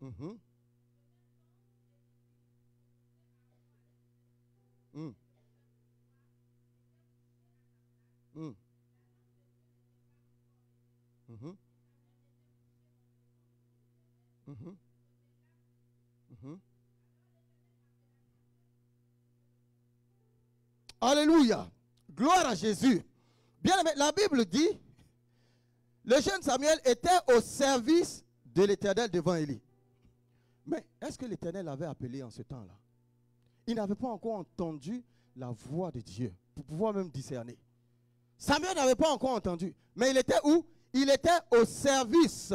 Mhm. Mm. Mm. Mhm. Mhm. Mhm. Alléluia. Gloire à Jésus. Bien aimé, la Bible dit, le jeune Samuel était au service de l'Éternel devant Élie. Mais est-ce que l'Éternel avait appelé en ce temps-là? Il n'avait pas encore entendu la voix de Dieu pour pouvoir même discerner. Samuel n'avait pas encore entendu. Mais il était où? Il était au service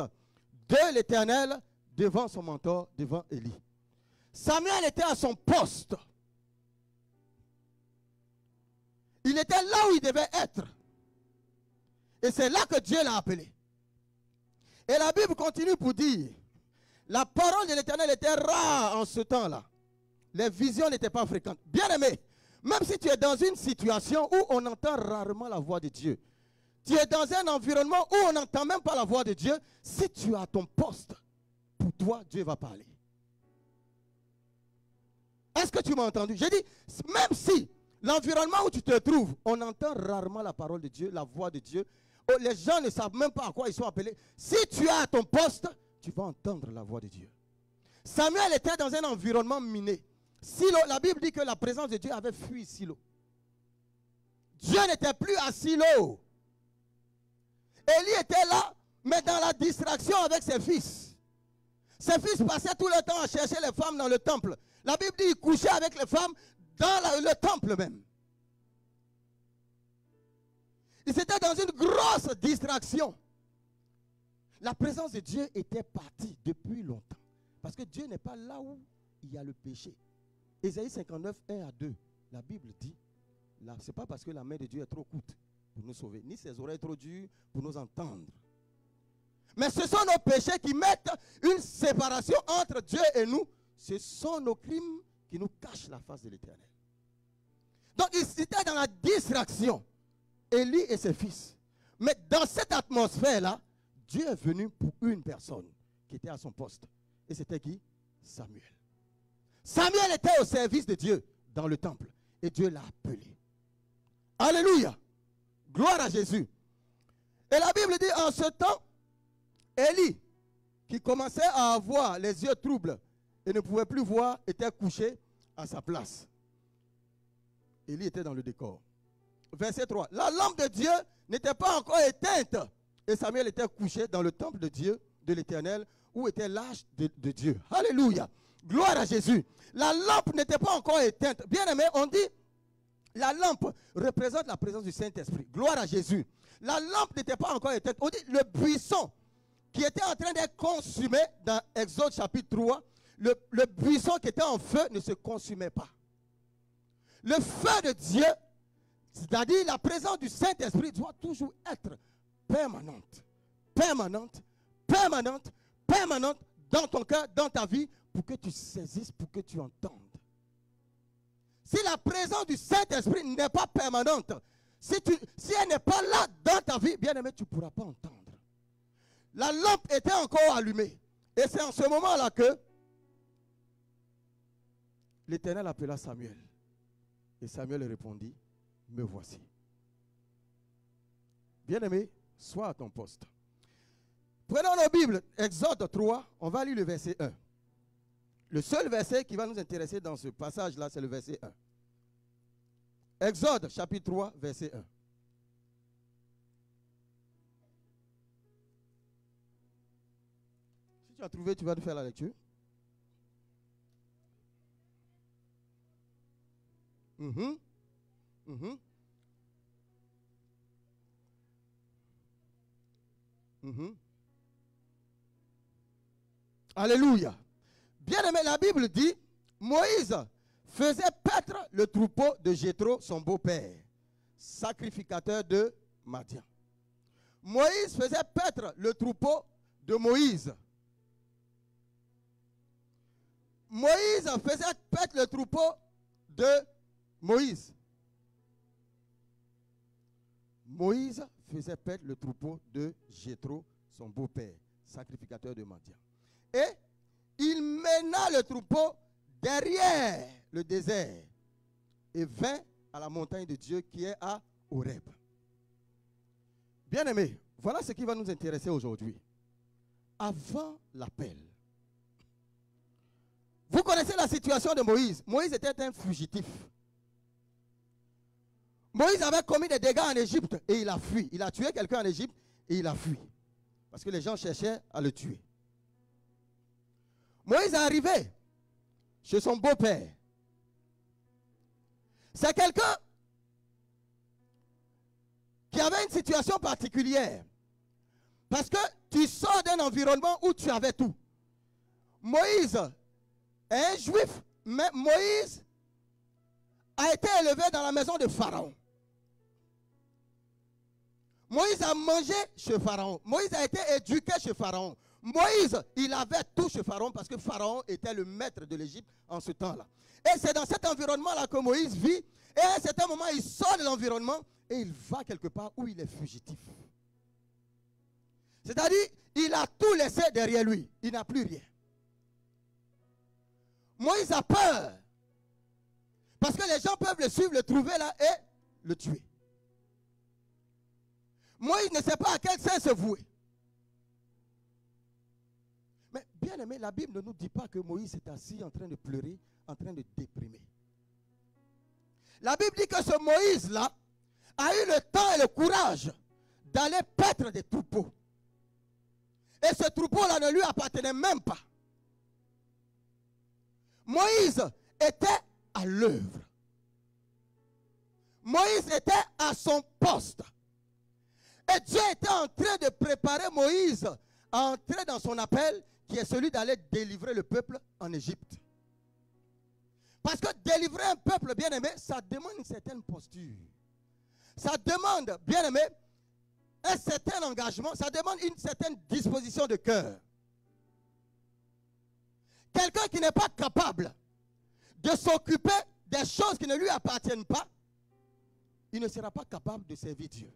de l'Éternel devant son mentor, devant Élie. Samuel était à son poste. Il était là où il devait être. Et c'est là que Dieu l'a appelé. Et la Bible continue pour dire, la parole de l'Éternel était rare en ce temps-là. Les visions n'étaient pas fréquentes. Bien aimé, même si tu es dans une situation où on entend rarement la voix de Dieu, tu es dans un environnement où on n'entend même pas la voix de Dieu, si tu as ton poste, pour toi, Dieu va parler. Est-ce que tu m'as entendu? J'ai dit, même si l'environnement où tu te trouves, on entend rarement la parole de Dieu, la voix de Dieu, les gens ne savent même pas à quoi ils sont appelés. Si tu es à ton poste, tu vas entendre la voix de Dieu. Samuel était dans un environnement miné. Silo, la Bible dit que la présence de Dieu avait fui Silo. Dieu n'était plus à Silo. Élie était là, mais dans la distraction avec ses fils. Ses fils passaient tout le temps à chercher les femmes dans le temple. La Bible dit qu'il couchait avec les femmes dans le temple même. Ils étaient dans une grosse distraction. La présence de Dieu était partie depuis longtemps. Parce que Dieu n'est pas là où il y a le péché. Ésaïe 59, 1 à 2, la Bible dit, ce n'est pas parce que la main de Dieu est trop courte pour nous sauver, ni ses oreilles trop dures pour nous entendre. Mais ce sont nos péchés qui mettent une séparation entre Dieu et nous. Ce sont nos crimes qui nous cachent la face de l'Éternel. Donc ils étaient dans la distraction, Élie et ses fils. Mais dans cette atmosphère-là, Dieu est venu pour une personne qui était à son poste. Et c'était qui? Samuel. Samuel était au service de Dieu dans le temple. Et Dieu l'a appelé. Alléluia. Gloire à Jésus. Et la Bible dit, en ce temps, Élie, qui commençait à avoir les yeux troubles et ne pouvait plus voir, était couché à sa place. Élie était dans le décor. Verset 3. La lampe de Dieu n'était pas encore éteinte. Et Samuel était couché dans le temple de Dieu, de l'Éternel, où était l'arche de Dieu. Alléluia. Gloire à Jésus. La lampe n'était pas encore éteinte. Bien aimé, on dit, la lampe représente la présence du Saint-Esprit. Gloire à Jésus. La lampe n'était pas encore éteinte. On dit, le buisson qui était en train d'être consumé dans Exode chapitre 3, le buisson qui était en feu ne se consumait pas. Le feu de Dieu, c'est-à-dire la présence du Saint-Esprit, doit toujours être permanente, permanente, permanente, permanente dans ton cœur, dans ta vie, pour que tu saisisses, pour que tu entendes. Si la présence du Saint-Esprit n'est pas permanente, si elle n'est pas là dans ta vie, bien aimé, tu ne pourras pas entendre. La lampe était encore allumée. Et c'est en ce moment-là que l'Éternel appela Samuel. Et Samuel répondit, me voici. Bien-aimé, sois à ton poste. Prenons nos Bibles, Exode 3, on va lire le verset 1. Le seul verset qui va nous intéresser dans ce passage-là, c'est le verset 1. Exode chapitre 3, verset 1. Si tu as trouvé, tu vas nous faire la lecture. Mhm. Mhm. Mhm. Alléluia. Bien aimé, la Bible dit, Moïse faisait paître le troupeau de Jéthro, son beau-père, sacrificateur de Madian. Moïse faisait paître le troupeau de Moïse. Moïse faisait paître le troupeau de Moïse. Moïse faisait paître le troupeau de Jéthro, son beau-père, sacrificateur de Madian. Et mena le troupeau derrière le désert et vint à la montagne de Dieu qui est à Horeb. Bien-aimés, voilà ce qui va nous intéresser aujourd'hui. Avant l'appel. Vous connaissez la situation de Moïse. Moïse était un fugitif. Moïse avait commis des dégâts en Égypte et il a fui. Il a tué quelqu'un en Égypte et il a fui. Parce que les gens cherchaient à le tuer. Moïse est arrivé chez son beau-père. C'est quelqu'un qui avait une situation particulière. Parce que tu sors d'un environnement où tu avais tout. Moïse est un juif, mais Moïse a été élevé dans la maison de Pharaon. Moïse a mangé chez Pharaon. Moïse a été éduqué chez Pharaon. Moïse, il avait tout chez Pharaon parce que Pharaon était le maître de l'Égypte en ce temps-là. Et c'est dans cet environnement-là que Moïse vit. Et à un certain moment, il sort de l'environnement et il va quelque part où il est fugitif. C'est-à-dire, il a tout laissé derrière lui. Il n'a plus rien. Moïse a peur. Parce que les gens peuvent le suivre, le trouver là et le tuer. Moïse ne sait pas à quel sein se vouer. Mais bien aimé, la Bible ne nous dit pas que Moïse est assis en train de pleurer, en train de déprimer. La Bible dit que ce Moïse-là a eu le temps et le courage d'aller paître des troupeaux. Et ce troupeau-là ne lui appartenait même pas. Moïse était à l'œuvre. Moïse était à son poste. Et Dieu était en train de préparer Moïse à entrer dans son appel, qui est celui d'aller délivrer le peuple en Égypte. Parce que délivrer un peuple, bien aimé, ça demande une certaine posture. Ça demande, bien aimé, un certain engagement, ça demande une certaine disposition de cœur. Quelqu'un qui n'est pas capable de s'occuper des choses qui ne lui appartiennent pas, il ne sera pas capable de servir Dieu.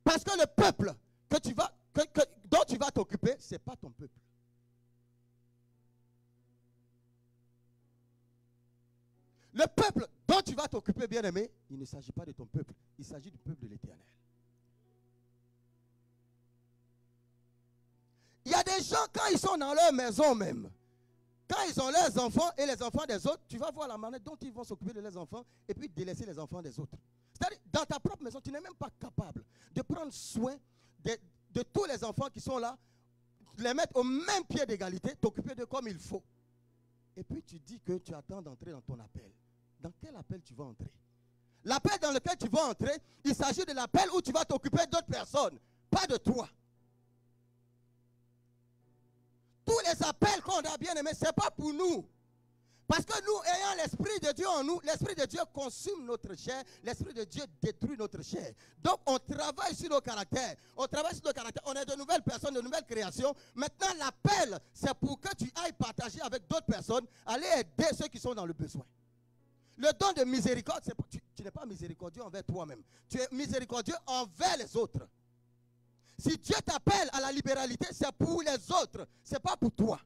Parce que le peuple dont tu vas t'occuper, ce n'est pas ton peuple. Le peuple dont tu vas t'occuper, bien-aimé, il ne s'agit pas de ton peuple, il s'agit du peuple de l'Éternel. Il y a des gens, quand ils sont dans leur maison même, quand ils ont leurs enfants et les enfants des autres, tu vas voir la manière dont ils vont s'occuper de leurs enfants et puis délaisser les enfants des autres. C'est-à-dire, dans ta propre maison, tu n'es même pas capable de prendre soin de tous les enfants qui sont là, les mettre au même pied d'égalité, t'occuper d'eux comme il faut. Et puis tu dis que tu attends d'entrer dans ton appel. Dans quel appel tu vas entrer? L'appel dans lequel tu vas entrer, il s'agit de l'appel où tu vas t'occuper d'autres personnes, pas de toi. Tous les appels qu'on a, bien aimés, ce n'est pas pour nous. Parce que nous, ayant l'Esprit de Dieu en nous, l'Esprit de Dieu consume notre chair, l'Esprit de Dieu détruit notre chair. Donc on travaille sur nos caractères. On travaille sur nos caractères. On est de nouvelles personnes, de nouvelles créations. Maintenant, l'appel, c'est pour que tu ailles partager avec d'autres personnes, aller aider ceux qui sont dans le besoin. Le don de miséricorde, c'est tu n'es pas miséricordieux envers toi-même. Tu es miséricordieux envers les autres. Si Dieu t'appelle à la libéralité, c'est pour les autres, ce n'est pas pour toi.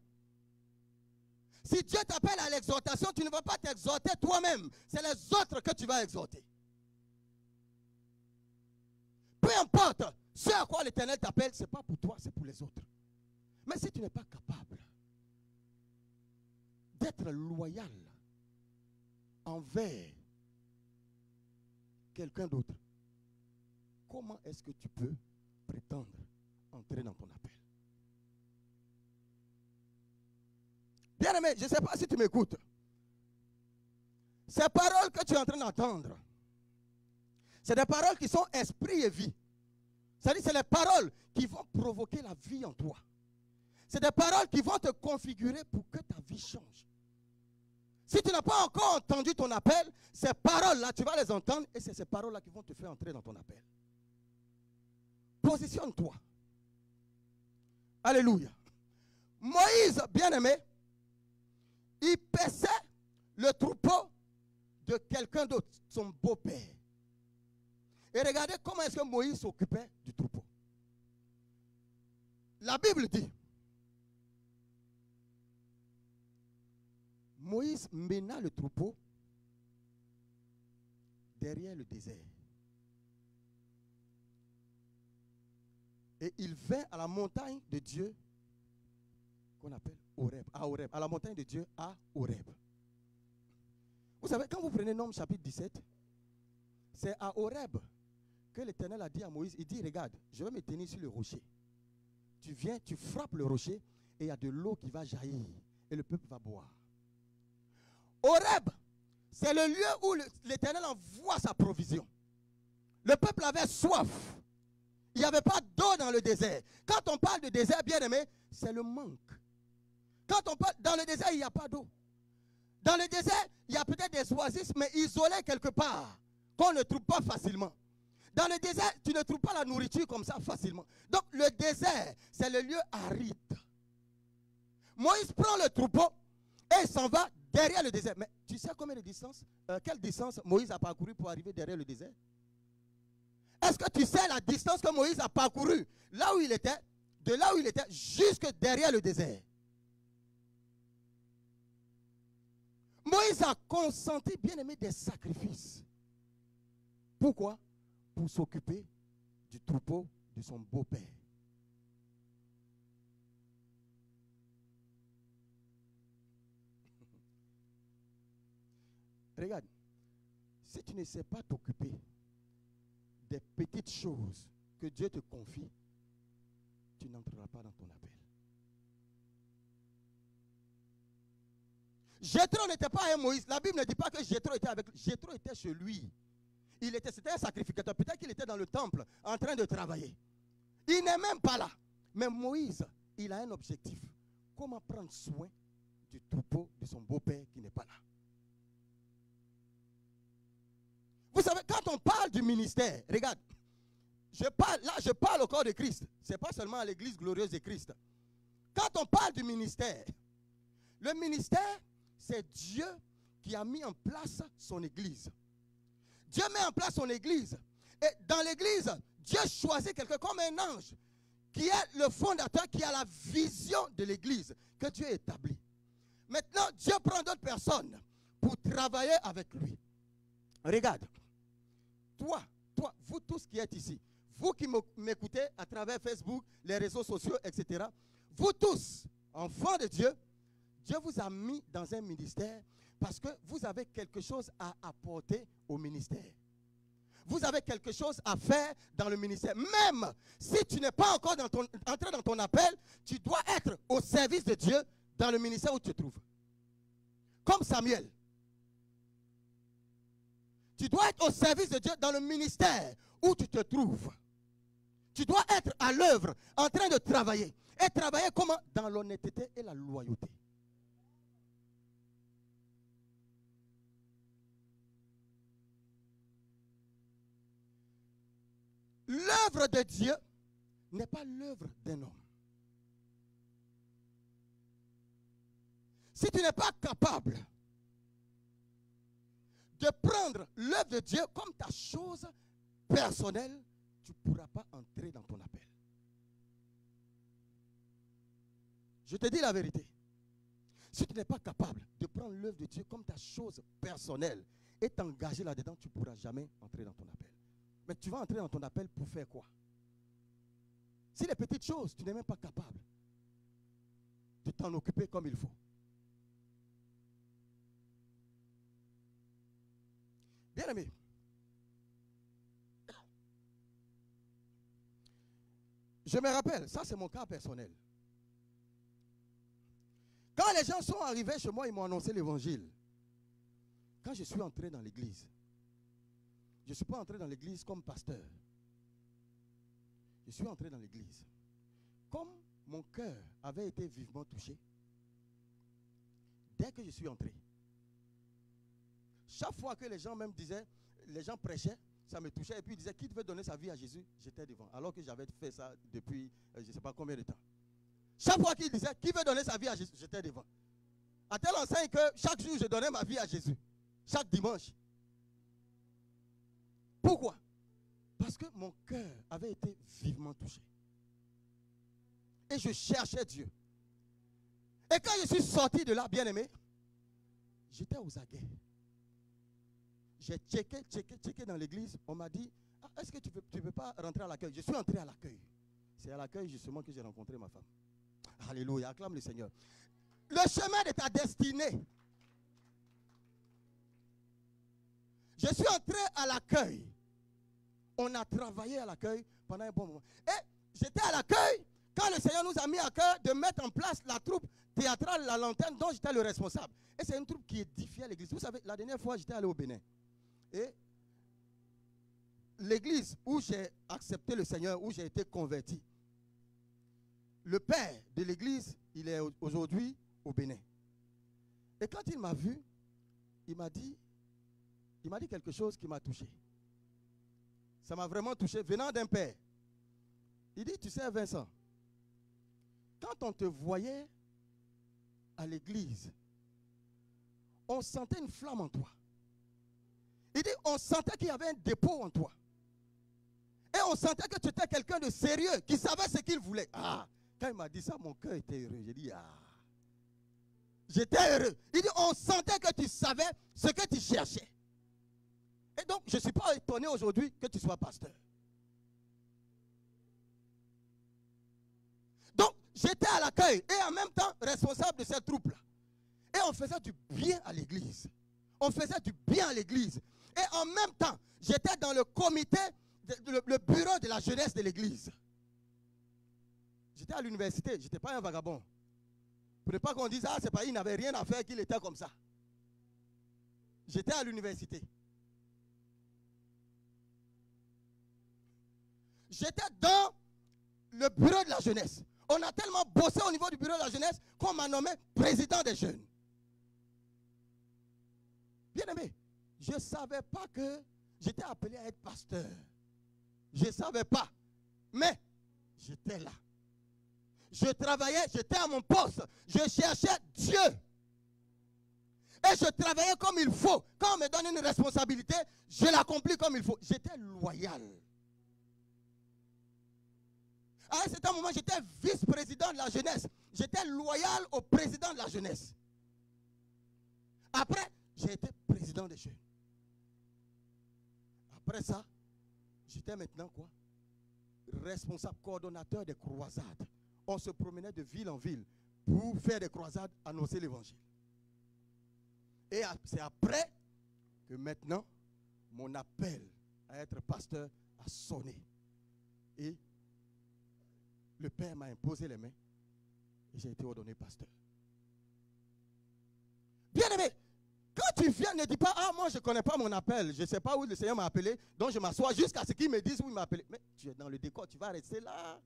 Si Dieu t'appelle à l'exhortation, tu ne vas pas t'exhorter toi-même. C'est les autres que tu vas exhorter. Peu importe ce à quoi l'Éternel t'appelle, ce n'est pas pour toi, c'est pour les autres. Mais si tu n'es pas capable d'être loyal envers quelqu'un d'autre, comment est-ce que tu peux prétendre entrer dans ton appel? Bien-aimé, je ne sais pas si tu m'écoutes. Ces paroles que tu es en train d'entendre, c'est des paroles qui sont esprit et vie. C'est-à-dire, c'est les paroles qui vont provoquer la vie en toi. C'est des paroles qui vont te configurer pour que ta vie change. Si tu n'as pas encore entendu ton appel, ces paroles-là, tu vas les entendre et c'est ces paroles-là qui vont te faire entrer dans ton appel. Positionne-toi. Alléluia. Moïse, bien-aimé, il paissait le troupeau de quelqu'un d'autre, son beau-père. Et regardez comment est-ce que Moïse s'occupait du troupeau. La Bible dit, Moïse mena le troupeau derrière le désert. Et il vint à la montagne de Dieu qu'on appelle Horeb, à la montagne de Dieu à Horeb. Vous savez, quand vous prenez Nombres chapitre 17, c'est à Horeb que l'Éternel a dit à Moïse, il dit, regarde, je vais me tenir sur le rocher. Tu viens, tu frappes le rocher et il y a de l'eau qui va jaillir et le peuple va boire. Horeb, c'est le lieu où l'Éternel envoie sa provision. Le peuple avait soif. Il n'y avait pas d'eau dans le désert. Quand on parle de désert, bien aimé, c'est le manque. Quand on parle dans le désert, il n'y a pas d'eau. Dans le désert, il y a peut-être des oasis, mais isolés quelque part, qu'on ne trouve pas facilement. Dans le désert, tu ne trouves pas la nourriture comme ça facilement. Donc le désert, c'est le lieu aride. Moïse prend le troupeau et s'en va derrière le désert. Mais tu sais combien de distance, quelle distance Moïse a parcouru pour arriver derrière le désert? Est-ce que tu sais la distance que Moïse a parcouru là où il était, de là où il était jusque derrière le désert? Moïse a consenti, bien aimé, des sacrifices. Pourquoi? Pour s'occuper du troupeau de son beau-père. Regarde, si tu ne sais pas t'occuper des petites choses que Dieu te confie, tu n'entreras pas dans ton appel. Jéthro n'était pas un Moïse. La Bible ne dit pas que Jéthro était avec lui. Jéthro était chez lui. C'était un sacrificateur. Peut-être qu'il était dans le temple en train de travailler. Il n'est même pas là. Mais Moïse, il a un objectif. Comment prendre soin du troupeau de son beau-père qui n'est pas là? Vous savez, quand on parle du ministère, regarde, je parle au corps de Christ. Ce n'est pas seulement à l'église glorieuse de Christ. Quand on parle du ministère, le ministère, c'est Dieu qui a mis en place son église. Dieu met en place son église. Et dans l'église, Dieu choisit quelqu'un comme un ange qui est le fondateur, qui a la vision de l'église que Dieu a établie. Maintenant, Dieu prend d'autres personnes pour travailler avec lui. Regarde, toi, vous tous qui êtes ici, vous qui m'écoutez à travers Facebook, les réseaux sociaux, etc., vous tous, enfants de Dieu, Dieu vous a mis dans un ministère parce que vous avez quelque chose à apporter au ministère. Vous avez quelque chose à faire dans le ministère. Même si tu n'es pas encore entré dans ton appel, tu dois être au service de Dieu dans le ministère où tu te trouves. Comme Samuel. Tu dois être au service de Dieu dans le ministère où tu te trouves. Tu dois être à l'œuvre, en train de travailler. Et travailler comment? Dans l'honnêteté et la loyauté. L'œuvre de Dieu n'est pas l'œuvre d'un homme. Si tu n'es pas capable de prendre l'œuvre de Dieu comme ta chose personnelle, tu ne pourras pas entrer dans ton appel. Je te dis la vérité. Si tu n'es pas capable de prendre l'œuvre de Dieu comme ta chose personnelle et t'engager là-dedans, tu ne pourras jamais entrer dans ton appel. Mais tu vas entrer dans ton appel pour faire quoi? Si les petites choses, tu n'es même pas capable de t'en occuper comme il faut. Bien aimé, je me rappelle, ça c'est mon cas personnel. Quand les gens sont arrivés chez moi, ils m'ont annoncé l'évangile. Quand je suis entré dans l'église, je ne suis pas entré dans l'église comme pasteur. Je suis entré dans l'église. Comme mon cœur avait été vivement touché, dès que je suis entré, chaque fois que les gens même disaient, les gens prêchaient, ça me touchait, et puis ils disaient, qui veut donner sa vie à Jésus? J'étais devant, alors que j'avais fait ça depuis je ne sais pas combien de temps. Chaque fois qu'ils disaient, qui veut donner sa vie à Jésus? J'étais devant. À telle enseigne que chaque jour, je donnais ma vie à Jésus. Chaque dimanche. Pourquoi? Parce que mon cœur avait été vivement touché. Et je cherchais Dieu. Et quand je suis sorti de là, bien aimé, j'étais aux aguets. J'ai checké dans l'église. On m'a dit, ah, est-ce que tu peux pas rentrer à l'accueil? Je suis entré à l'accueil. C'est à l'accueil justement que j'ai rencontré ma femme. Alléluia, acclame le Seigneur. Le chemin de ta destinée. Je suis entré à l'accueil. On a travaillé à l'accueil pendant un bon moment. Et j'étais à l'accueil quand le Seigneur nous a mis à cœur de mettre en place la troupe théâtrale La Lanterne dont j'étais le responsable. Et c'est une troupe qui édifiait l'église. Vous savez, la dernière fois, j'étais allé au Bénin. Et l'église où j'ai accepté le Seigneur, où j'ai été converti, le père de l'église, il est aujourd'hui au Bénin. Et quand il m'a vu, il m'a dit quelque chose qui m'a touché. Ça m'a vraiment touché, venant d'un père. Il dit, tu sais Vincent, quand on te voyait à l'église, on sentait une flamme en toi. Il dit, on sentait qu'il y avait un dépôt en toi. Et on sentait que tu étais quelqu'un de sérieux, qui savait ce qu'il voulait. Ah, quand il m'a dit ça, mon cœur était heureux. J'ai dit, ah, j'étais heureux. Il dit, on sentait que tu savais ce que tu cherchais. Et donc, je ne suis pas étonné aujourd'hui que tu sois pasteur. Donc, j'étais à l'accueil et en même temps responsable de cette troupe-là. Et on faisait du bien à l'église. On faisait du bien à l'église. Et en même temps, j'étais dans le comité, le bureau de la jeunesse de l'église. J'étais à l'université, je n'étais pas un vagabond. Pour ne pas qu'on dise, ah, c'est pas, il n'avait rien à faire, qu'il était comme ça. J'étais à l'université. J'étais dans le bureau de la jeunesse. On a tellement bossé au niveau du bureau de la jeunesse qu'on m'a nommé président des jeunes. Bien aimé, je ne savais pas que j'étais appelé à être pasteur. Je ne savais pas. Mais j'étais là. Je travaillais, j'étais à mon poste. Je cherchais Dieu. Et je travaillais comme il faut. Quand on me donne une responsabilité, je l'accomplis comme il faut. J'étais loyal. À un certain moment, j'étais vice-président de la jeunesse. J'étais loyal au président de la jeunesse. Après, j'ai été président des jeunes. Après ça, j'étais maintenant quoi? Responsable, coordonnateur des croisades. On se promenait de ville en ville pour faire des croisades, annoncer l'évangile. Et c'est après que maintenant, mon appel à être pasteur a sonné. Et le Père m'a imposé les mains et j'ai été ordonné pasteur. Bien aimé, quand tu viens, ne dis pas, ah, moi je ne connais pas mon appel, je ne sais pas où le Seigneur m'a appelé, donc je m'assois jusqu'à ce qu'il me dise où il m'a appelé. Mais tu es dans le décor, tu vas rester là,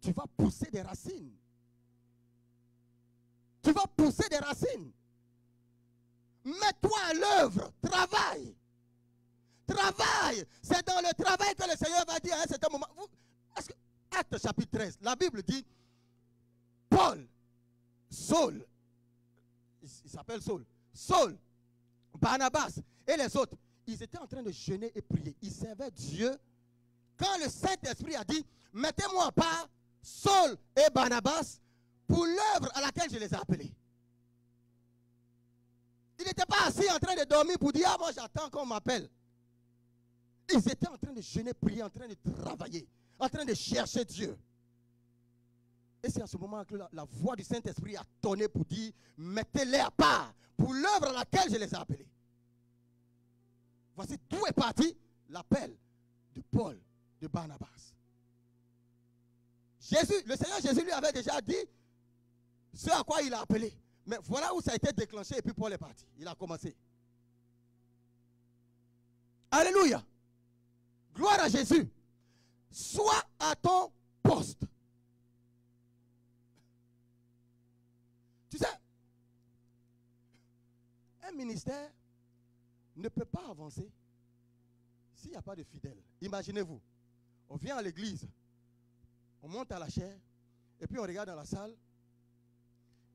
tu vas pousser des racines. Tu vas pousser des racines. Mets-toi à l'œuvre, travaille. Travaille. C'est dans le travail que le Seigneur va dire à un certain moment. Acte chapitre 13, la Bible dit, Paul, Saul, il s'appelle Saul, Saul, Barnabas et les autres, ils étaient en train de jeûner et prier. Ils servaient Dieu. Quand le Saint-Esprit a dit, mettez-moi à part Saul et Barnabas pour l'œuvre à laquelle je les ai appelés. Ils n'étaient pas assis en train de dormir pour dire, ah, moi j'attends qu'on m'appelle. Ils étaient en train de jeûner, prier, en train de travailler, en train de chercher Dieu. Et c'est à ce moment que la voix du Saint-Esprit a tonné pour dire, mettez-les à part pour l'œuvre à laquelle je les ai appelés. Voici d'où est parti l'appel de Paul, de Barnabas. Jésus, le Seigneur Jésus lui avait déjà dit ce à quoi il a appelé. Mais voilà où ça a été déclenché et puis Paul est parti. Il a commencé. Alléluia. Gloire à Jésus. Sois à ton poste. Tu sais, un ministère ne peut pas avancer s'il n'y a pas de fidèles. Imaginez-vous, on vient à l'église, on monte à la chaire, et puis on regarde dans la salle,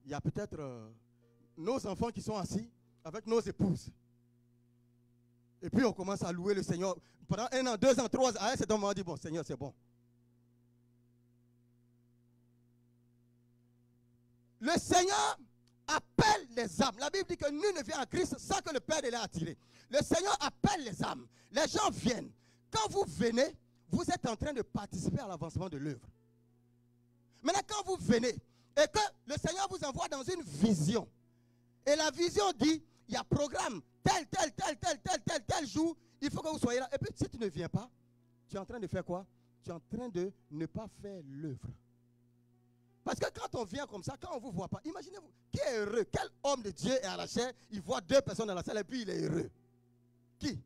il y a peut-être nos enfants qui sont assis avec nos épouses. Et puis on commence à louer le Seigneur. Pendant 1 an, 2 ans, 3 ans, à un certain moment, on dit, bon Seigneur, c'est bon. Le Seigneur appelle les âmes. La Bible dit que nul ne vient à Christ sans que le Père l'ait attiré. Le Seigneur appelle les âmes. Les gens viennent. Quand vous venez, vous êtes en train de participer à l'avancement de l'œuvre. Maintenant, quand vous venez et que le Seigneur vous envoie dans une vision, et la vision dit, il y a programme, tel jour, il faut que vous soyez là. Et puis, si tu ne viens pas, tu es en train de faire quoi? Tu es en train de ne pas faire l'œuvre. Parce que quand on vient comme ça, quand on ne vous voit pas, imaginez-vous, qui est heureux? Quel homme de Dieu est à la chair? Il voit 2 personnes dans la salle et puis il est heureux. Qui?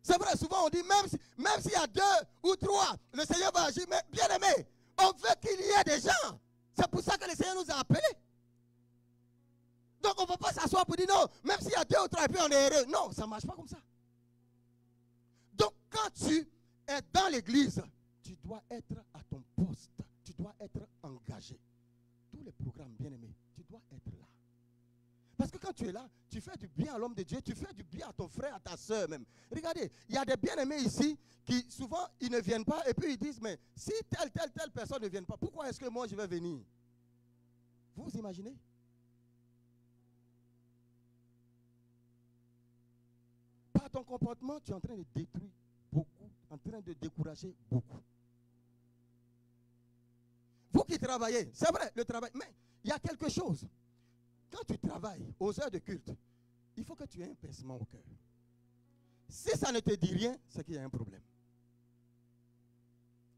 C'est vrai, souvent on dit, même s'il y a 2 ou 3, le Seigneur va agir. Mais bien aimé, on veut qu'il y ait des gens. C'est pour ça que le Seigneur nous a appelés. Donc on ne va pas s'asseoir pour dire non, même s'il y a 2 ou 3 et puis on est heureux. Non, ça ne marche pas comme ça. Donc quand tu es dans l'église, tu dois être à ton poste. Tu dois être engagé. Tous les programmes, bien aimés, tu dois être là. Parce que quand tu es là, tu fais du bien à l'homme de Dieu, tu fais du bien à ton frère, à ta soeur même. Regardez, il y a des bien-aimés ici qui souvent ils ne viennent pas et puis ils disent mais si telle personne ne vient pas, pourquoi est-ce que moi je vais venir? Vous vous imaginez? Par ton comportement, tu es en train de détruire beaucoup, en train de décourager beaucoup. Vous qui travaillez, c'est vrai, le travail, mais il y a quelque chose. Quand tu travailles aux heures de culte, il faut que tu aies un pincement au cœur. Si ça ne te dit rien, c'est qu'il y a un problème.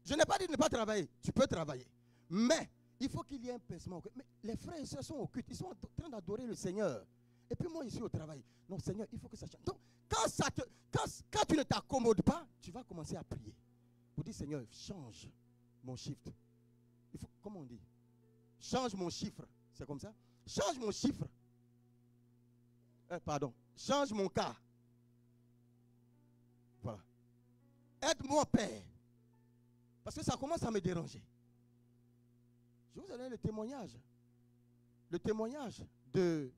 Je n'ai pas dit de ne pas travailler. Tu peux travailler. Mais il faut qu'il y ait un pincement au cœur. Mais les frères et sœurs sont au culte. Ils sont en train d'adorer le Seigneur. Et puis moi, je suis au travail. Non, Seigneur, il faut que ça change. Donc, quand tu ne t'accommodes pas, tu vas commencer à prier. Pour dire, Seigneur, change mon shift. Il faut, comment on dit? Change mon chiffre. C'est comme ça? Change mon chiffre. Pardon. Change mon cas. Voilà. Aide-moi, Père. Parce que ça commence à me déranger. Je vous ai donné le témoignage. Le témoignage de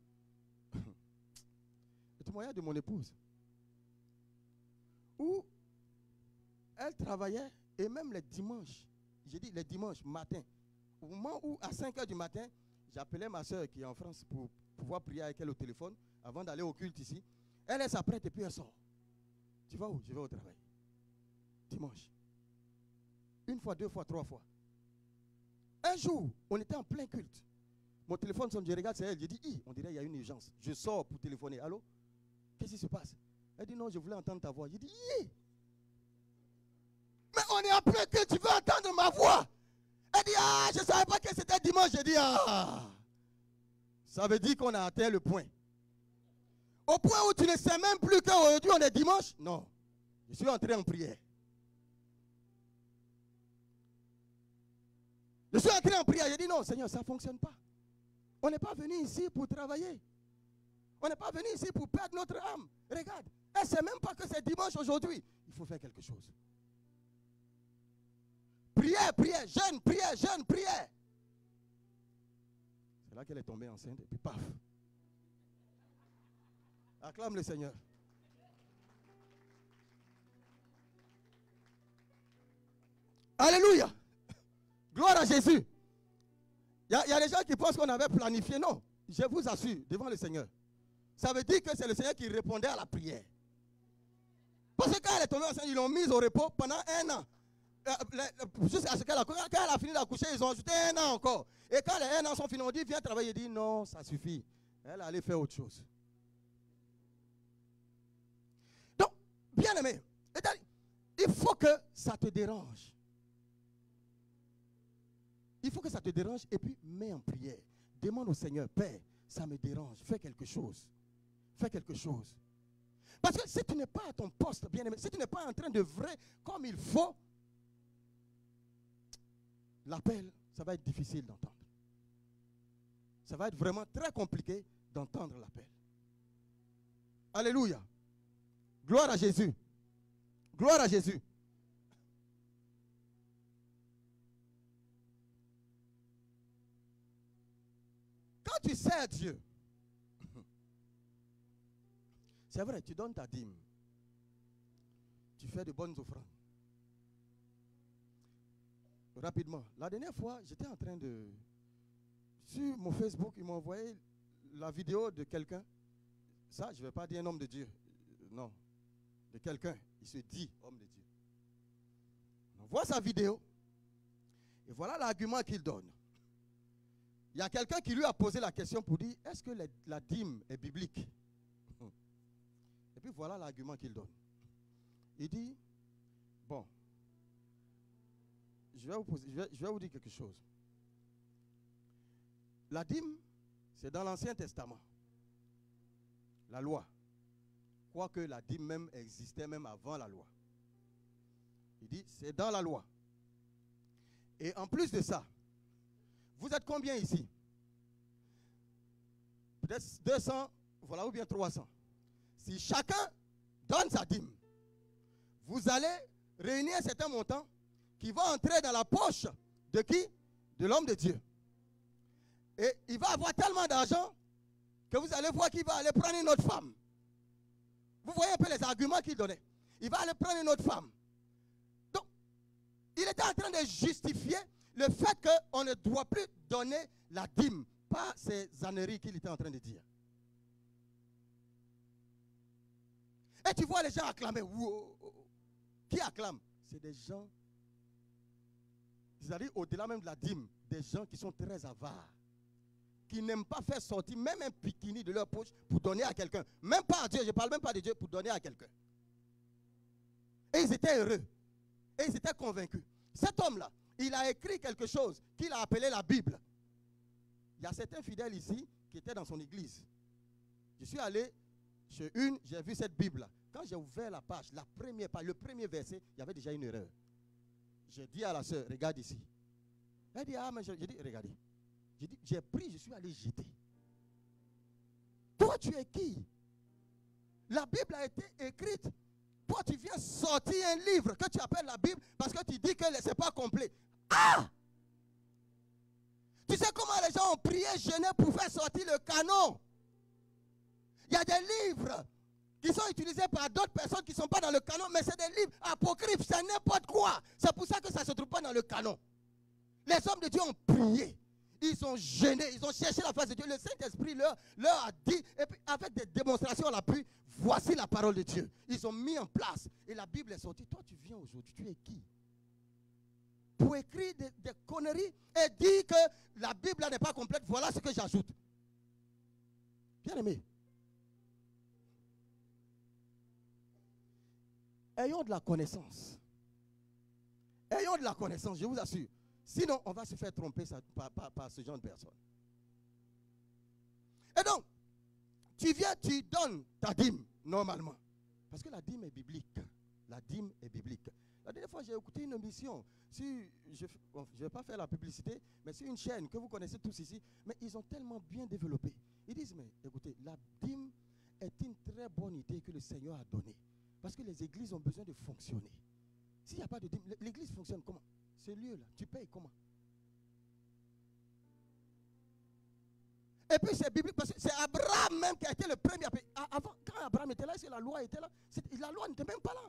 mon épouse. Où elle travaillait et même les dimanches, j'ai dit les dimanches matin, au moment où à 5 h du matin, j'appelais ma soeur qui est en France pour pouvoir prier avec elle au téléphone avant d'aller au culte ici. Elle s'apprête et puis elle sort. Tu vas où? Je vais au travail. Dimanche. 1 fois, 2 fois, 3 fois. Un jour, on était en plein culte. Mon téléphone sonne, je regarde, c'est elle. Je dis, on dirait qu'il y a une urgence. Je sors pour téléphoner. Allô? Qu'est-ce qui se passe? Elle dit, non, je voulais entendre ta voix. Je dis, mais on est en plein culte, tu veux entendre ma voix? Elle dit, je ne savais pas que c'était dimanche. Je dis, ça veut dire qu'on a atteint le point. Au point où tu ne sais même plus qu'aujourd'hui on est dimanche? Non. Je suis entré en prière. Je suis entré en prière. J'ai dit non, Seigneur, ça ne fonctionne pas. On n'est pas venu ici pour travailler. On n'est pas venu ici pour perdre notre âme. Regarde, elle ne sait même pas que c'est dimanche aujourd'hui. Il faut faire quelque chose. Prière, prière, jeûne, prière, jeûne, prière. C'est là qu'elle est tombée enceinte et puis paf. Acclame le Seigneur. Alléluia. Gloire à Jésus. Il y a des gens qui pensent qu'on avait planifié. Non, je vous assure, devant le Seigneur. Ça veut dire que c'est le Seigneur qui répondait à la prière. Parce que quand elle est tombée enceinte, ils l'ont mise au repos pendant 1 an. Jusqu'à ce quand elle a fini d'accoucher, ils ont ajouté 1 an encore. Et quand les 1 an sont finis, on dit, viens travailler. Il dit, non, ça suffit. Elle allait faire autre chose. Donc, bien aimé, il faut que ça te dérange. Il faut que ça te dérange et puis mets en prière. Demande au Seigneur, Père, ça me dérange. Fais quelque chose. Fais quelque chose. Parce que si tu n'es pas à ton poste, bien aimé, si tu n'es pas en train de vrai comme il faut, l'appel, ça va être difficile d'entendre. Ça va être vraiment très compliqué d'entendre l'appel. Alléluia. Gloire à Jésus. Gloire à Jésus. Quand tu sers Dieu, c'est vrai, tu donnes ta dîme. Tu fais de bonnes offrandes. Rapidement. La dernière fois, j'étais en train de... sur mon Facebook, ils m'ont envoyé la vidéo de quelqu'un. Ça, je ne vais pas dire un homme de Dieu. Non. De quelqu'un. Il se dit homme de Dieu. On voit sa vidéo. Et voilà l'argument qu'il donne. Il y a quelqu'un qui lui a posé la question pour dire, est-ce que la dîme est biblique? Et puis voilà l'argument qu'il donne. Il dit, bon, je vais vous dire quelque chose. La dîme, c'est dans l'Ancien Testament. La loi. Quoique la dîme même existait même avant la loi. Il dit, c'est dans la loi. Et en plus de ça, vous êtes combien ici? Peut-être 200, voilà, ou bien 300. Si chacun donne sa dîme, vous allez réunir un certain montant qui va entrer dans la poche de qui? De l'homme de Dieu. Et il va avoir tellement d'argent que vous allez voir qu'il va aller prendre une autre femme. Vous voyez un peu les arguments qu'il donnait. Il va aller prendre une autre femme. Donc, il était en train de justifier le fait qu'on ne doit plus donner la dîme. Pas ces âneries qu'il était en train de dire. Et tu vois les gens acclamer. Wow. Qui acclame? C'est des gens, c'est-à-dire au-delà même de la dîme, des gens qui sont très avares, qui n'aiment pas faire sortir même un bikini de leur poche pour donner à quelqu'un. Même pas à Dieu, je ne parle même pas de Dieu, pour donner à quelqu'un. Et ils étaient heureux. Et ils étaient convaincus. Cet homme-là, il a écrit quelque chose qu'il a appelé la Bible. Il y a certains fidèles ici qui étaient dans son église. Je suis allé chez une, j'ai vu cette Bible-là. Quand j'ai ouvert la page, la première page, le premier verset, il y avait déjà une erreur. J'ai dit à la sœur, regarde ici. Elle dit, ah, mais j'ai dit, regardez. J'ai dit, j'ai pris, je suis allé jeter. Toi, tu es qui? La Bible a été écrite. Toi, tu viens sortir un livre que tu appelles la Bible parce que tu dis que ce n'est pas complet. Ah! Tu sais comment les gens ont prié, jeûné pour faire sortir le canon? Il y a des livres qui sont utilisés par d'autres personnes qui ne sont pas dans le canon, mais c'est des livres apocryphes, c'est n'importe quoi. C'est pour ça que ça ne se trouve pas dans le canon. Les hommes de Dieu ont prié, ils ont jeûné, ils ont cherché la face de Dieu. Le Saint-Esprit leur a dit, et puis avec des démonstrations à l'appui, voici la parole de Dieu. Ils ont mis en place, et la Bible est sortie. Toi, tu viens aujourd'hui, tu es qui? Pour écrire des conneries et dire que la Bible n'est pas complète, voilà ce que j'ajoute. Bien aimé. Ayons de la connaissance. Ayons de la connaissance, je vous assure. Sinon, on va se faire tromper par ce genre de personnes. Et donc, tu viens, tu donnes ta dîme, normalement. Parce que la dîme est biblique. La dîme est biblique. La dernière fois, j'ai écouté une émission. Je ne vais pas faire la publicité, mais c'est une chaîne que vous connaissez tous ici. Mais ils ont tellement bien développé. Ils disent, mais écoutez, la dîme est une très bonne idée que le Seigneur a donnée. Parce que les églises ont besoin de fonctionner. S'il n'y a pas de dîme, l'église fonctionne comment? Ce lieu-là, tu payes comment? Et puis c'est biblique parce que c'est Abraham même qui a été le premier à payer. Avant, quand Abraham était là, si la loi était là, la loi n'était même pas là.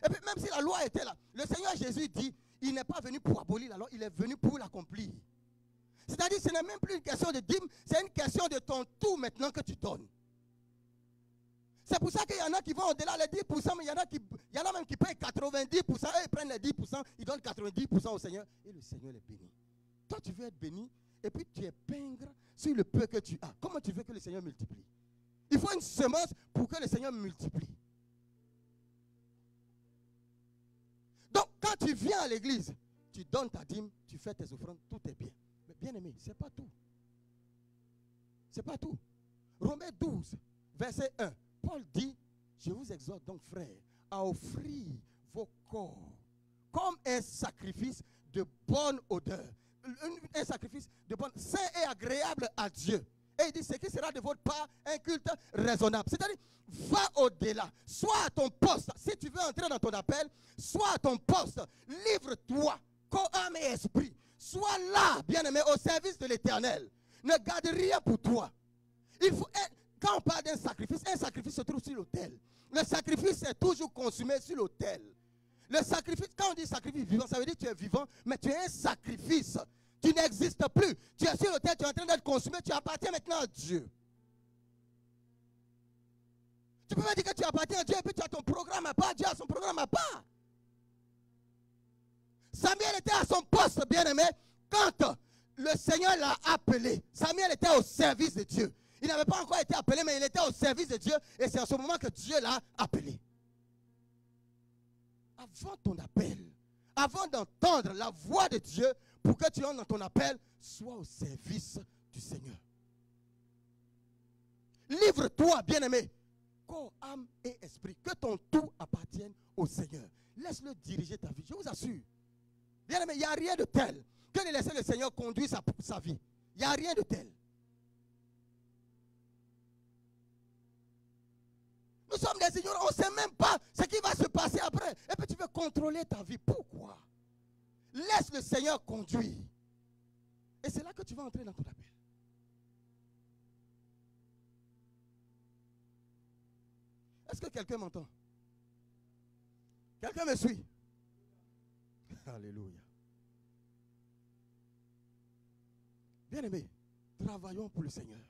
Et puis même si la loi était là, le Seigneur Jésus dit, il n'est pas venu pour abolir la loi, il est venu pour l'accomplir. C'est-à-dire, ce n'est même plus une question de dîme, c'est une question de ton tout maintenant que tu donnes. C'est pour ça qu'il y en a qui vont au-delà les 10%, mais il y en a même qui payent 90%, eux ils prennent les 10%, ils donnent 90% au Seigneur, et le Seigneur les bénit. Toi, tu veux être béni, et puis tu es pingre sur le peu que tu as. Comment tu veux que le Seigneur multiplie? Il faut une semence pour que le Seigneur multiplie. Donc, quand tu viens à l'église, tu donnes ta dîme, tu fais tes offrandes, tout est bien. Mais bien aimé, ce n'est pas tout. Ce n'est pas tout. Romains 12, verset 1. Paul dit, je vous exhorte donc, frères, à offrir vos corps comme un sacrifice de bonne odeur. Un sacrifice de bonne, saint et agréable à Dieu. Et il dit, ce qui sera de votre part un culte raisonnable. C'est-à-dire, va au-delà. Sois à ton poste. Si tu veux entrer dans ton appel, sois à ton poste. Livre-toi, corps, âme et esprit. Sois là, bien-aimé, au service de l'Éternel. Ne garde rien pour toi. Il faut être... Quand on parle d'un sacrifice, un sacrifice se trouve sur l'autel. Le sacrifice est toujours consumé sur l'autel. Le sacrifice, quand on dit sacrifice vivant, ça veut dire que tu es vivant, mais tu es un sacrifice. Tu n'existes plus. Tu es sur l'autel, tu es en train d'être consumé. Tu appartiens maintenant à Dieu. Tu peux pas dire que tu appartiens à Dieu et puis tu as ton programme à part. Dieu a son programme à part. Samuel était à son poste, bien-aimé, quand le Seigneur l'a appelé. Samuel était au service de Dieu. Il n'avait pas encore été appelé, mais il était au service de Dieu. Et c'est en ce moment que Dieu l'a appelé. Avant ton appel, avant d'entendre la voix de Dieu, pour que tu entres dans ton appel, sois au service du Seigneur. Livre-toi, bien-aimé, corps, âme et esprit. Que ton tout appartienne au Seigneur. Laisse-le diriger ta vie, je vous assure. Bien-aimé, il n'y a rien de tel que de laisser le Seigneur conduire sa vie. Il n'y a rien de tel. Nous sommes des ignorants, on ne sait même pas ce qui va se passer après. Et puis tu veux contrôler ta vie. Pourquoi? Laisse le Seigneur conduire. Et c'est là que tu vas entrer dans ton appel. Est-ce que quelqu'un m'entend? Quelqu'un me suit? Alléluia. Bien-aimés, travaillons pour le Seigneur.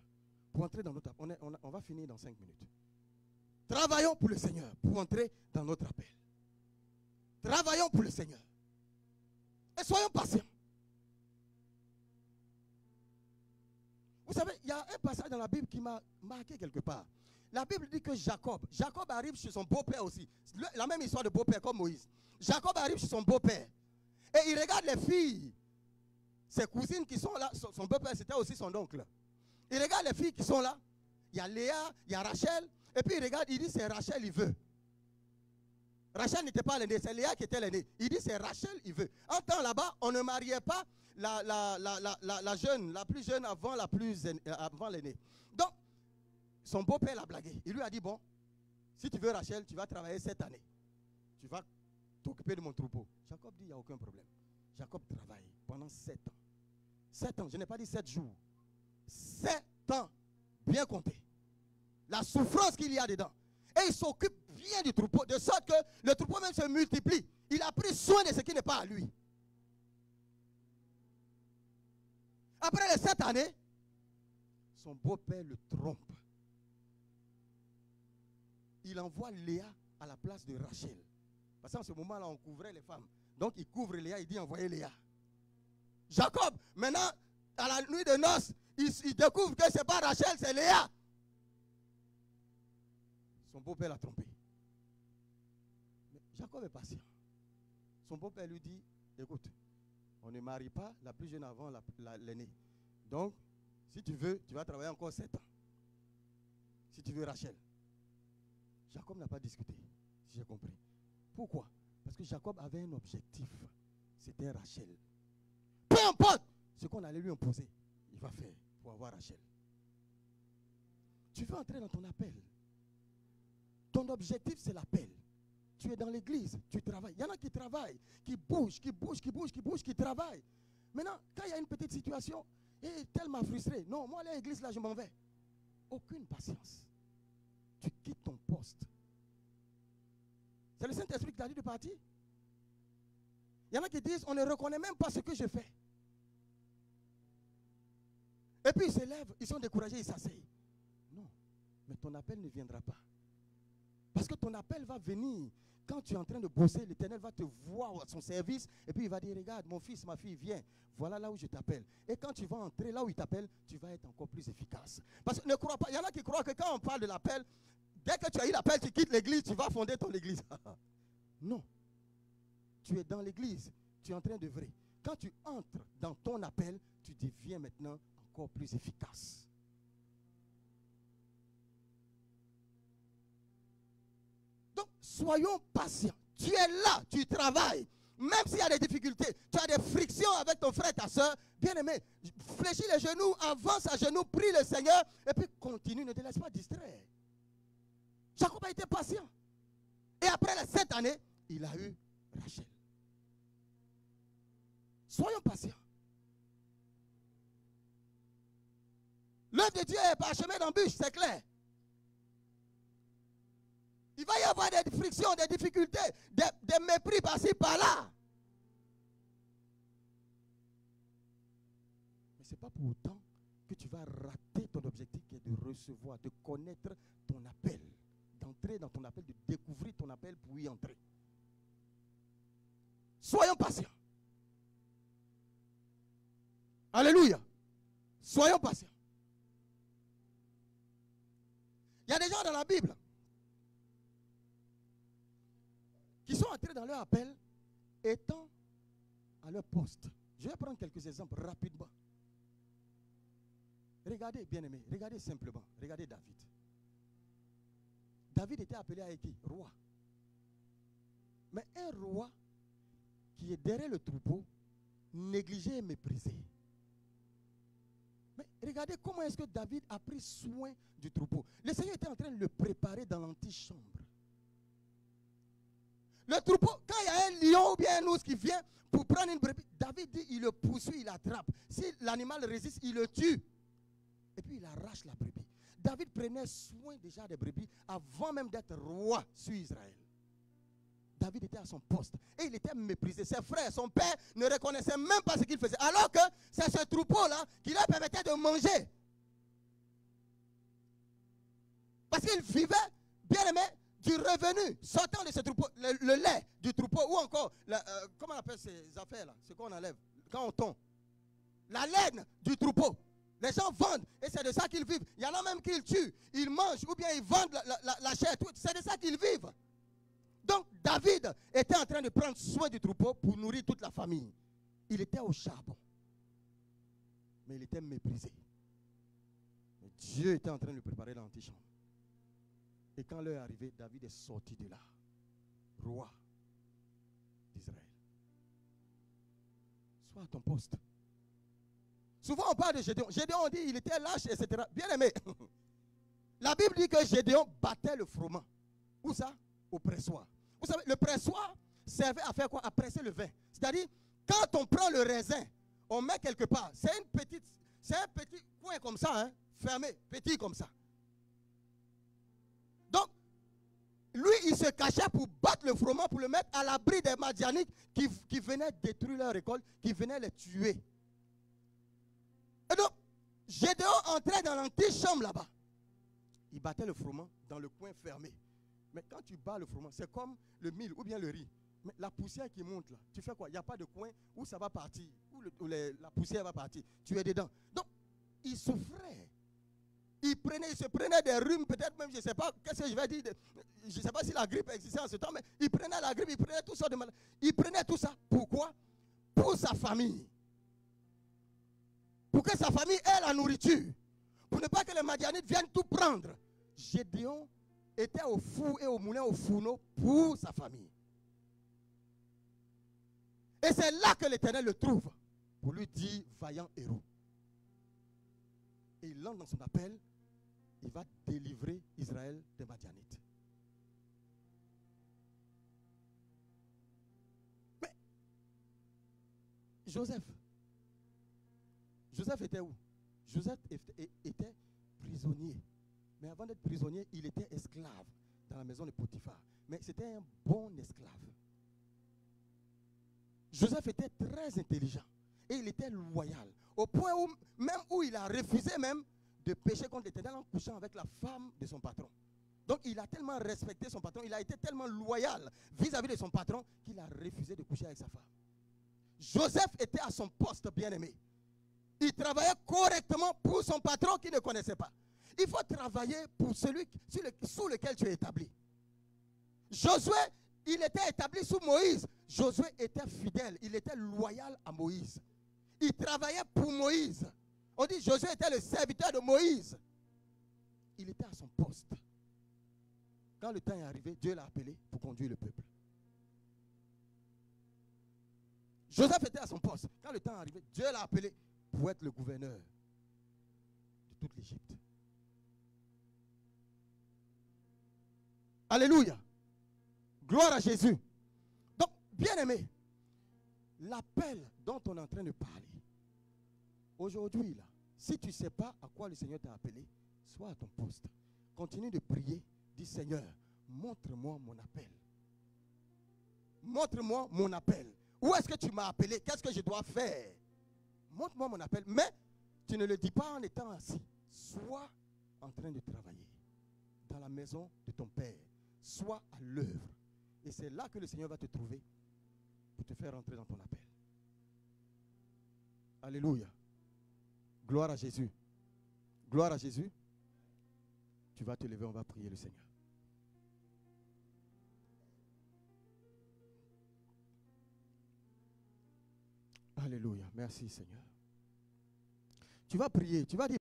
Pour entrer dans notre appel. On va finir dans 5 minutes. Travaillons pour le Seigneur. Pour entrer dans notre appel. Travaillons pour le Seigneur. Et soyons patients. Vous savez, il y a un passage dans la Bible qui m'a marqué quelque part. La Bible dit que Jacob arrive chez son beau-père aussi. La même histoire de beau-père comme Moïse. Jacob arrive chez son beau-père. Et il regarde les filles. Ses cousines qui sont là. Son beau-père, c'était aussi son oncle. Il regarde les filles qui sont là. Il y a Léa, il y a Rachel. Et puis il regarde, il dit c'est Rachel, il veut. Rachel n'était pas l'aînée, c'est Léa qui était l'aînée. Il dit c'est Rachel, il veut. En temps là-bas, on ne mariait pas la jeune, la plus jeune avant l'aînée. Donc, son beau-père l'a blagué. Il lui a dit, bon, si tu veux Rachel, tu vas travailler 7 années. Tu vas t'occuper de mon troupeau. Jacob dit, il n'y a aucun problème. Jacob travaille pendant 7 ans. 7 ans, je n'ai pas dit 7 jours. 7 ans, bien compté. La souffrance qu'il y a dedans. Et il s'occupe bien du troupeau, de sorte que le troupeau même se multiplie. Il a pris soin de ce qui n'est pas à lui. Après les 7 années, son beau-père le trompe. Il envoie Léa à la place de Rachel. Parce qu'en ce moment-là, on couvrait les femmes. Donc il couvre Léa, il dit envoyez Léa. Jacob, maintenant, à la nuit de noces, il découvre que ce n'est pas Rachel, c'est Léa. Son beau-père l'a trompé. Mais Jacob est patient. Son beau-père lui dit, écoute, on ne marie pas la plus jeune avant l'aînée. Donc, si tu veux, tu vas travailler encore 7 ans. Si tu veux Rachel. Jacob n'a pas discuté, si j'ai compris. Pourquoi? Parce que Jacob avait un objectif. C'était Rachel. Peu importe ce qu'on allait lui imposer, il va faire pour avoir Rachel. Tu veux entrer dans ton appel. Ton objectif, c'est l'appel. Tu es dans l'église, tu travailles. Il y en a qui travaillent, qui bougent, qui travaillent. Maintenant, quand il y a une petite situation, et tel m'a frustré. Non, moi, à l'église, là, je m'en vais. Aucune patience. Tu quittes ton poste. C'est le Saint-Esprit qui t'a dit de partir. Il y en a qui disent, on ne reconnaît même pas ce que je fais. Et puis ils se lèvent, ils sont découragés, ils s'asseyent. Non, mais ton appel ne viendra pas. Parce que ton appel va venir. Quand tu es en train de bosser, l'Éternel va te voir à son service. Et puis il va dire, regarde, mon fils, ma fille, viens. Voilà là où je t'appelle. Et quand tu vas entrer là où il t'appelle, tu vas être encore plus efficace. Parce que ne crois pas, il y en a qui croient que quand on parle de l'appel, dès que tu as eu l'appel, tu quittes l'église, tu vas fonder ton église. Non. Tu es dans l'église, tu es en train d'œuvrer. Quand tu entres dans ton appel, tu deviens maintenant encore plus efficace. Donc, soyons patients. Tu es là, tu travailles. Même s'il y a des difficultés, tu as des frictions avec ton frère, ta soeur, bien aimé, fléchis les genoux, avance à genoux, prie le Seigneur, et puis continue, ne te laisse pas distraire. Jacob a été patient. Et après les 7 années, il a eu Rachel. Soyons patients. L'œuvre de Dieu est parsemée d'embûches, c'est clair. Il va y avoir des frictions, des difficultés, des mépris par-ci, par-là. ce n'est pas pour autant que tu vas rater ton objectif qui est de recevoir, de connaître ton appel, d'entrer dans ton appel, de découvrir ton appel pour y entrer. Soyons patients. Alléluia. Soyons patients. Il y a des gens dans la Bible qui sont entrés dans leur appel étant à leur poste. Je vais prendre quelques exemples rapidement. Regardez, bien-aimés, regardez simplement. Regardez David. David était appelé à qui? Roi. Mais un roi qui est derrière le troupeau, négligé et méprisé. Mais regardez comment est-ce que David a pris soin du troupeau. Le Seigneur était en train de le préparer dans l'antichambre. Le troupeau, quand il y a un lion ou bien un ours qui vient pour prendre une brebis, David dit, il le poursuit, il l'attrape. Si l'animal résiste, il le tue. Et puis il arrache la brebis. David prenait soin déjà des brebis avant même d'être roi sur Israël. David était à son poste et il était méprisé. Ses frères, son père ne reconnaissaient même pas ce qu'il faisait. Alors que c'est ce troupeau-là qui leur permettait de manger. Parce qu'il vivait, bien aimé, du revenu sortant de ce troupeau, le lait du troupeau ou encore, comment on appelle ces affaires-là? C'est quoi on enlève quand on tond? La laine du troupeau. Les gens vendent et c'est de ça qu'ils vivent. Il y en a même qui le tuent. Ils mangent ou bien ils vendent la chair. C'est de ça qu'ils vivent. Donc David était en train de prendre soin du troupeau pour nourrir toute la famille. Il était au charbon. Mais il était méprisé. Mais Dieu était en train de le préparer dans l'antichambre. Et quand l'heure est arrivée, David est sorti de là. Roi d'Israël. Sois à ton poste. Souvent on parle de Gédéon. Gédéon, on dit il était lâche, etc. Bien aimé. La Bible dit que Gédéon battait le froment. Où ça? Au pressoir. Vous savez, le pressoir servait à faire quoi? À presser le vin. C'est-à-dire, quand on prend le raisin, on met quelque part. C'est un petit coin comme ça, hein, fermé, petit comme ça. Donc, lui, il se cachait pour battre le froment, pour le mettre à l'abri des Madianites qui venaient détruire leur récolte, qui venaient les tuer. Et donc, Gédéon entrait dans l'antichambre là-bas. Il battait le froment dans le coin fermé. Mais quand tu bats le froment, c'est comme le mil ou bien le riz. Mais la poussière qui monte là, tu fais quoi? Il n'y a pas de coin où ça va partir, où la poussière va partir. Tu es dedans. Donc, il souffrait. Il se prenait des rhumes, peut-être même, je ne sais pas, qu'est-ce que je vais dire, je ne sais pas si la grippe existait en ce temps, mais il prenait la grippe, il prenait tout ça de malade. Il prenait tout ça, pourquoi? Pour sa famille. Pour que sa famille ait la nourriture. Pour ne pas que les Madianites viennent tout prendre. Gédéon était au four et au moulin au fourneau pour sa famille. Et c'est là que l'Éternel le trouve pour lui dire vaillant héros. Et il entre dans son appel, il va délivrer Israël des Madianites. Mais Joseph était où? Joseph était prisonnier. Mais avant d'être prisonnier, il était esclave dans la maison de Potiphar. Mais c'était un bon esclave. Joseph était très intelligent et il était loyal. Au point où il a refusé même de pécher contre l'Éternel en couchant avec la femme de son patron. Donc il a tellement respecté son patron, il a été tellement loyal vis-à-vis de son patron qu'il a refusé de coucher avec sa femme. Joseph était à son poste, bien-aimé. Il travaillait correctement pour son patron qu'il ne connaissait pas. Il faut travailler pour celui sous lequel tu es établi. Josué, il était établi sous Moïse. Josué était fidèle, il était loyal à Moïse. Il travaillait pour Moïse. On dit Josué était le serviteur de Moïse. Il était à son poste. Quand le temps est arrivé, Dieu l'a appelé pour conduire le peuple. Joseph était à son poste. Quand le temps est arrivé, Dieu l'a appelé pour être le gouverneur de toute l'Égypte. Alléluia. Gloire à Jésus. Donc, bien aimé, l'appel dont on est en train de parler, aujourd'hui, là, si tu ne sais pas à quoi le Seigneur t'a appelé, sois à ton poste. Continue de prier. Dis Seigneur, montre-moi mon appel. Montre-moi mon appel. Où est-ce que tu m'as appelé? Qu'est-ce que je dois faire? Montre-moi mon appel. Mais Tu ne le dis pas en étant assis. Sois en train de travailler dans la maison de ton Père. Sois à l'œuvre. Et c'est là que le Seigneur va te trouver pour te faire entrer dans ton appel. Alléluia. Gloire à Jésus. Gloire à Jésus. Tu vas te lever, on va prier le Seigneur. Alléluia. Merci Seigneur. Tu vas prier, tu vas dire